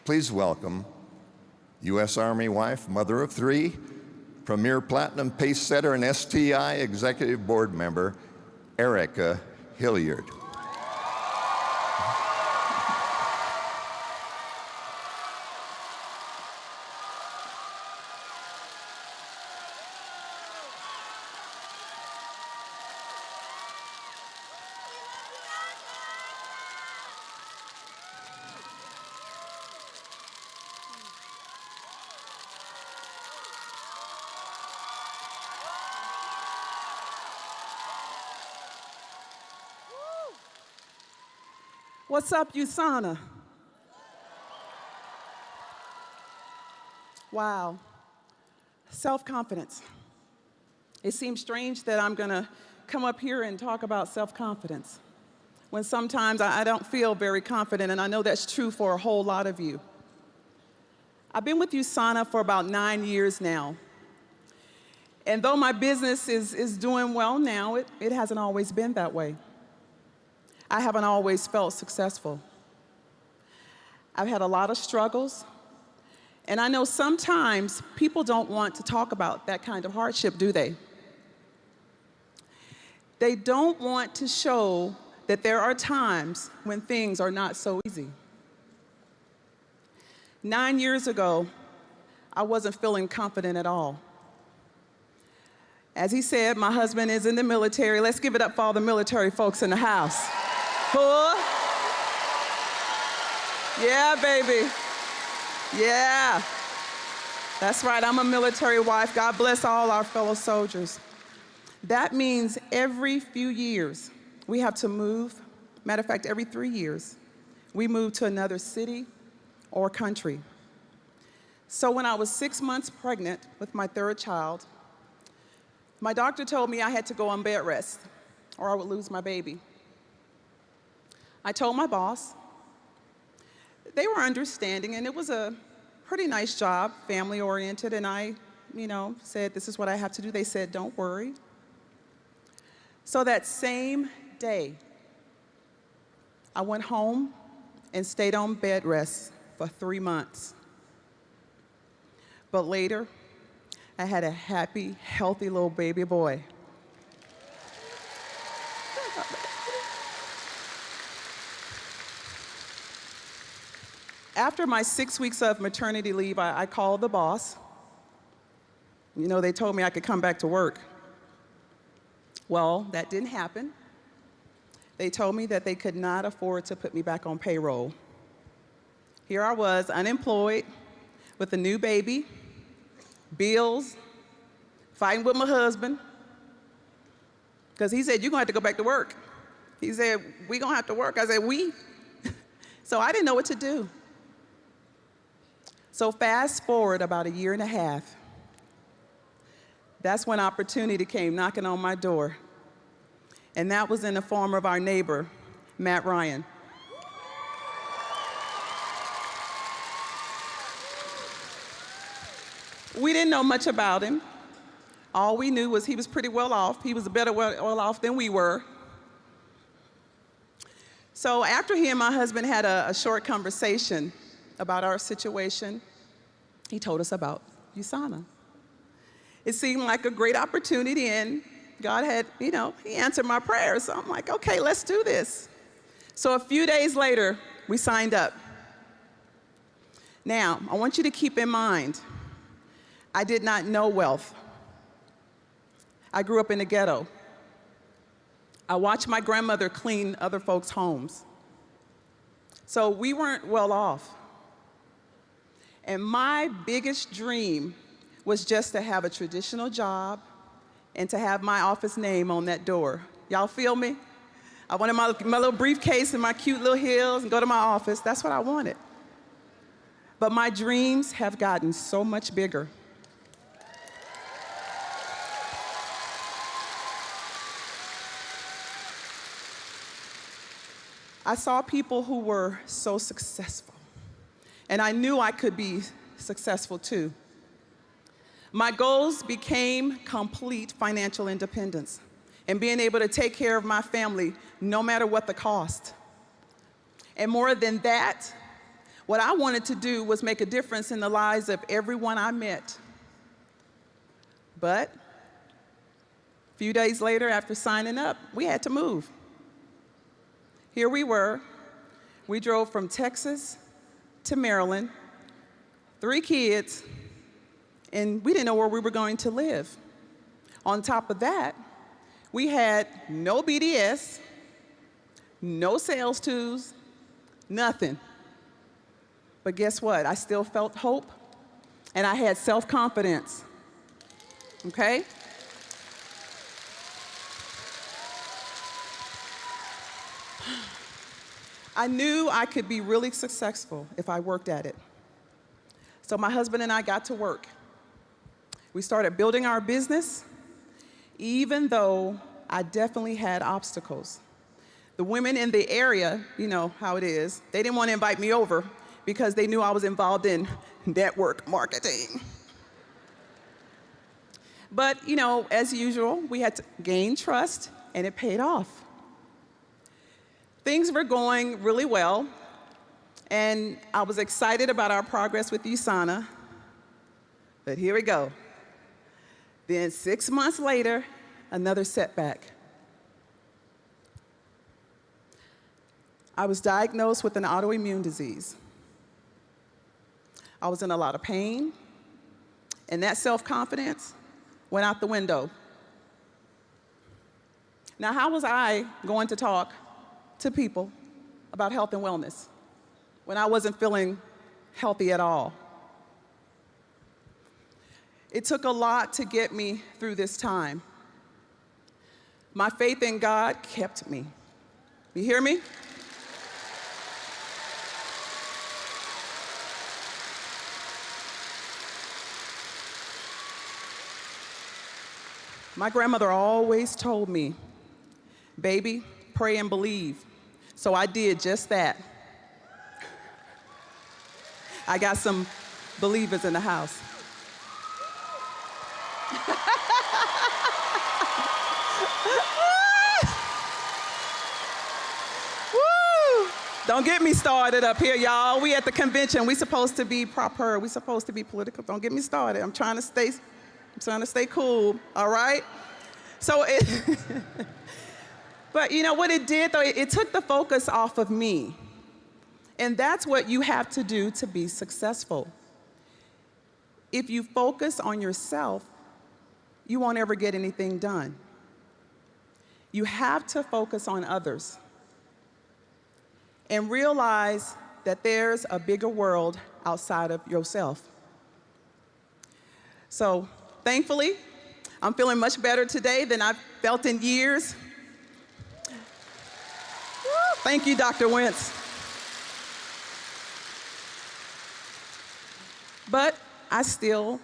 Please welcome U.S. Army wife, mother of three, Premier Platinum Pace Setter and STI Executive Board member, Erika Hilliard. What's up, USANA? Wow. Self-confidence. It seems strange that I'm going to come up here and talk about self-confidence when sometimes I don't feel very confident, and I know that's true for a whole lot of you. I've been with USANA for about 9 years now. And though my business is doing well now, it hasn't always been that way. I haven't always felt successful. I've had a lot of struggles, and I know sometimes people don't want to talk about that kind of hardship, do they? They don't want to show that there are times when things are not so easy. 9 years ago, I wasn't feeling confident at all. As he said, my husband is in the military. Let's give it up for all the military folks in the house. Cool? Yeah, baby. Yeah. That's right, I'm a military wife. God bless all our fellow soldiers. That means every few years, we have to move. Matter of fact, every 3 years, we move to another city or country. So when I was 6 months pregnant with my third child, my doctor told me I had to go on bed rest or I would lose my baby. I told my boss. They were understanding, and it was a pretty nice job, family-oriented, and I, said, this is what I have to do. They said, don't worry. So that same day, I went home and stayed on bed rest for 3 months. But later, I had a happy, healthy little baby boy. After my 6 weeks of maternity leave, I called the boss. They told me I could come back to work. Well, that didn't happen. They told me that they could not afford to put me back on payroll. Here I was, unemployed, with a new baby, bills, fighting with my husband, because he said, you're going to have to go back to work. He said, we're going to have to work. I said, we? So I didn't know what to do. So fast forward about 1.5 years, that's when opportunity came knocking on my door. And that was in the form of our neighbor, Matt Ryan. We didn't know much about him. All we knew was he was pretty well off. He was better well off than we were. So after he and my husband had a short conversation about our situation, he told us about USANA. It seemed like a great opportunity, and God had, he answered my prayers. So I'm like, okay, let's do this. So a few days later, we signed up. Now, I want you to keep in mind, I did not know wealth. I grew up in the ghetto. I watched my grandmother clean other folks' homes. So we weren't well off. And my biggest dream was just to have a traditional job and to have my office name on that door. Y'all feel me? I wanted my little briefcase and my cute little heels and go to my office. That's what I wanted. But my dreams have gotten so much bigger. I saw people who were so successful, and I knew I could be successful too. My goals became complete financial independence and being able to take care of my family no matter what the cost. And more than that, What I wanted to do was make a difference in the lives of everyone I met. But a few days later, after signing up, we had to move. Here we were. We drove from Texas to Maryland, 3 kids, and we didn't know where we were going to live. On top of that, we had no BDS, no sales tools, nothing. But guess what? I still felt hope, and I had self-confidence. Okay? I knew I could be really successful if I worked at it. So my husband and I got to work. We started building our business, even though I definitely had obstacles. The women in the area, you know how it is, they didn't want to invite me over because they knew I was involved in network marketing. But, you know, as usual, we had to gain trust, and it paid off. Things were going really well, and I was excited about our progress with USANA, but here we go. Then 6 months later, another setback. I was diagnosed with an autoimmune disease. I was in a lot of pain, and that self-confidence went out the window. Now, how was I going to talk to people about health and wellness when I wasn't feeling healthy at all? It took a lot to get me through this time. My faith in God kept me. You hear me? My grandmother always told me, baby, pray and believe. So I did just that. I got some believers in the house. Woo! Don't get me started up here, y'all. We at the convention. We supposed to be proper. We supposed to be political. Don't get me started. I'm trying to stay cool, all right? So but you know what it did though? It took the focus off of me. And that's what you have to do to be successful. If you focus on yourself, you won't ever get anything done. You have to focus on others and realize that there's a bigger world outside of yourself. So, thankfully, I'm feeling much better today than I've felt in years. Thank you, Dr. Wentz. But I still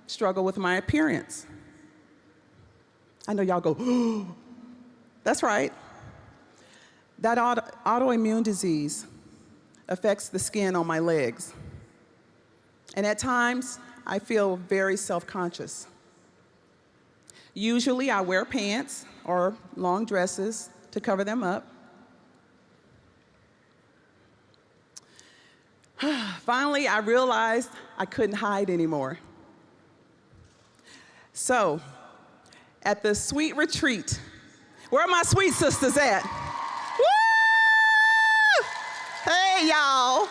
struggle with my appearance. I know y'all go, oh, that's right. That autoimmune disease affects the skin on my legs. And at times, I feel very self-conscious. Usually, I wear pants or long dresses to cover them up. Finally, I realized I couldn't hide anymore. So, at the sweet retreat, where are my sweet sisters at? Woo! Hey, y'all.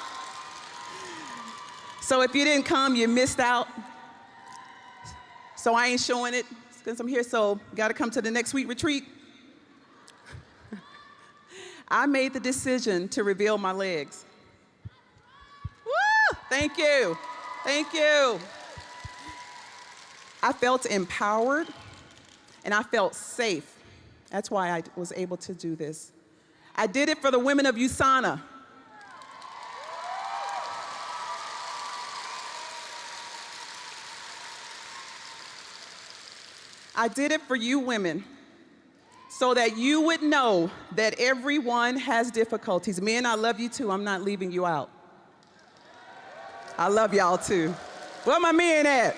So if you didn't come, you missed out. So I ain't showing it since I'm here, so got to come to the next sweet retreat. I made the decision to reveal my legs. Woo! Thank you. Thank you. I felt empowered and I felt safe. That's why I was able to do this. I did it for the women of USANA. I did it for you women so that you would know that everyone has difficulties. Men, I love you too. I'm not leaving you out. I love y'all too. Where my men at?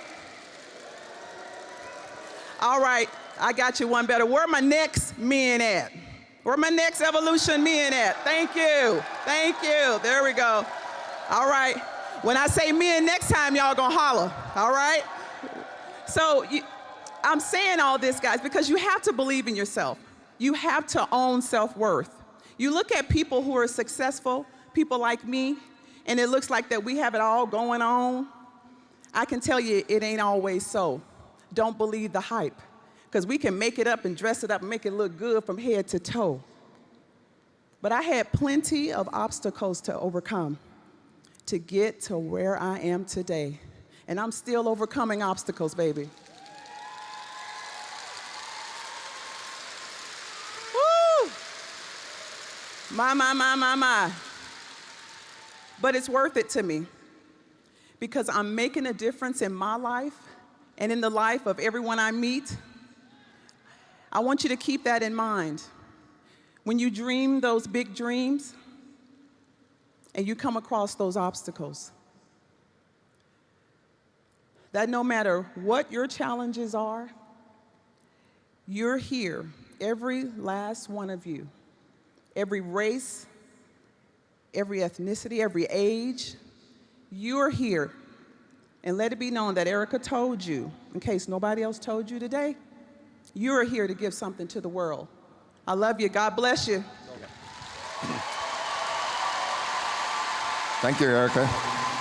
All right, I got you one better. Where my next men at? Where my next evolution men at? Thank you. Thank you. There we go. All right. When I say men next time, y'all gonna holler. All right? So I'm saying all this, guys, because you have to believe in yourself. You have to own self-worth. You look at people who are successful, people like me, and it looks like that we have it all going on. I can tell you it ain't always so. Don't believe the hype, because we can make it up and dress it up and make it look good from head to toe. But I had plenty of obstacles to overcome to get to where I am today. And I'm still overcoming obstacles, baby. Woo! My. But it's worth it to me because I'm making a difference in my life and in the life of everyone I meet. I want you to keep that in mind. When you dream those big dreams and you come across those obstacles, that no matter what your challenges are, you're here, every last one of you, every race, every ethnicity, every age, you're here. And let it be known that Erika told you, in case nobody else told you today, you're here to give something to the world. I love you. God bless you. Thank you, Erika.